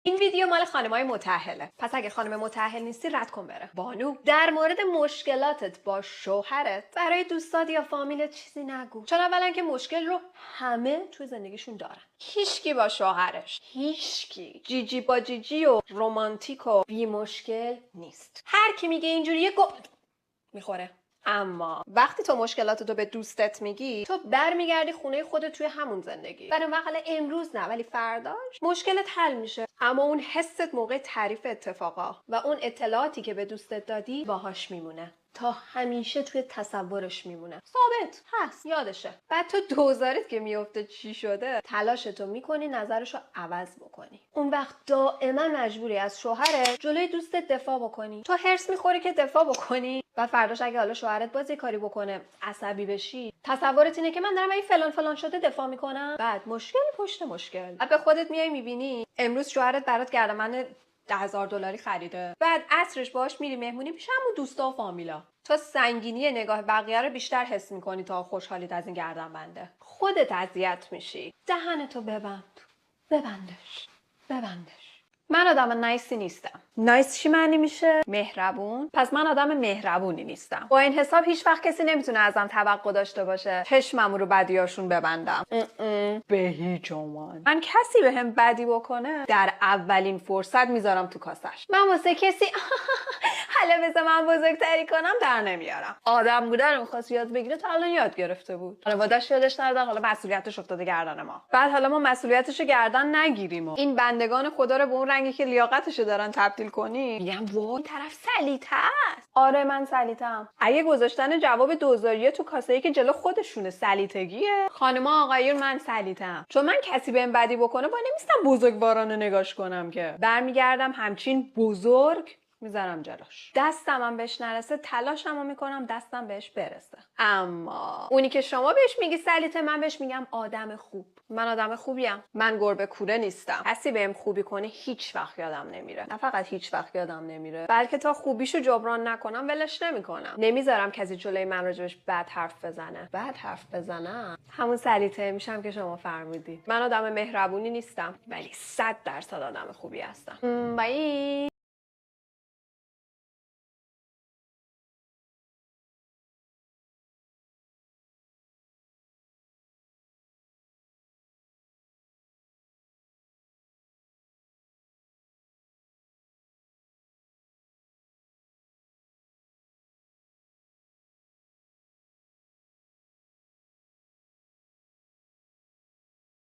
این ویدیو مال خانمای متأهله. پس اگه خانم متأهل نیستی رد کن بره. بانو، در مورد مشکلاتت با شوهرت برای دوستات یا فامیلت چیزی نگو. چون اولا که مشکل رو همه توی زندگیشون دارن. هیچکی با شوهرش، هیچکی جیجی با جیجی و رمانتیک و بی مشکل نیست. هر کی میگه اینجوریه میخوره. اما وقتی تو مشکلاتتو به دوستت میگی، تو برمیگردی خونه خودت توی همون زندگی. برای حالا امروز نه ولی فرداش مشکلت حل میشه. اما اون حست موقع تعریف اتفاقا و اون اطلاعاتی که به دوستت دادی باهاش میمونه. تا همیشه توی تصورش میمونه. ثابت هست، یادشه. بعد تو دوزارت که میفته چی شده، تلاشتو میکنی نظرشو عوض بکنی. اون وقت دائما مجبوری از شوهرت جلوی دوستت دفاع بکنی. تو هرس میخوری که دفاع بکنی و فرداش اگه حالا شوهرت باز یه کاری بکنه عصبی بشی، تصورت اینه که من دارم این فلان فلان شده دفاع میکنم. بعد مشکل پشت مشکل. بعد به خودت میای میبینی امروز شوهرت برات گردنبند $10,000 خریده. بعد عصرش باهاش میری مهمونی پیش همون دوستا و فامیلا. تو سنگینی نگاه بقیه رو بیشتر حس میکنی تا خوشحالیت از این گردنبنده. خودت اذیت میشی. دهنتو ببندش. من آدم نایسی نیستم. نایس چی معنی میشه؟ مهربون. پس من آدم مهربونی نیستم. با این حساب هیچ وقت کسی نمیتونه ازم توقع داشته باشه چشممو رو بدیاشون ببندم. به هیچ عنوان. من کسی بهم بدی بکنه در اولین فرصت میذارم تو کاسش. من واسه کسی حالا بذار من بزرگتری کنم در نمیارم. آدم بودن رو می‌خواست یاد بگیره تا الان یاد گرفته بود. خانواده‌اش یادش ندادن، حالا مسئولیتش افتاده گردن ما. بعد حالا ما مسئولیتش رو گردن نگیریم و این بندگان خدا رو به اون رنگی که لیاقتش دارن تبدیل کنی، میگم وای طرف سلیطه است. آره من سلیطه‌ام. اگه گذاشتن جواب دوزاریه تو کاسه‌ای که جلو خودشونه سلیطگیه، خانم‌ها آقایون من سلیطه‌ام. چون من کسی بهم بدی بکنه با نمیستم بزرگوارانه نگاش کنم که برمیگردم همچین بزرگ میذارم جلوش. دستم هم بهش نرسه تلاشمو میکنم دستم بهش برسه. اما اونی که شما بهش میگی سلیطه، من بهش میگم آدم خوب. من آدم خوبیم. من گربه کوره نیستم. کسی بهم خوبی کنه هیچ وقت یادم نمیره. نه فقط هیچ وقت یادم نمیره، بلکه تا خوبیشو جبران نکنم ولش نمیکنم. نمیذارم کسی جلوی من راجبش بد حرف بزنه. بد حرف بزنم همون سلیطه میشم که شما فرمودید. من آدم مهربونی نیستم ولی 100% آدم خوبی هستم. بای.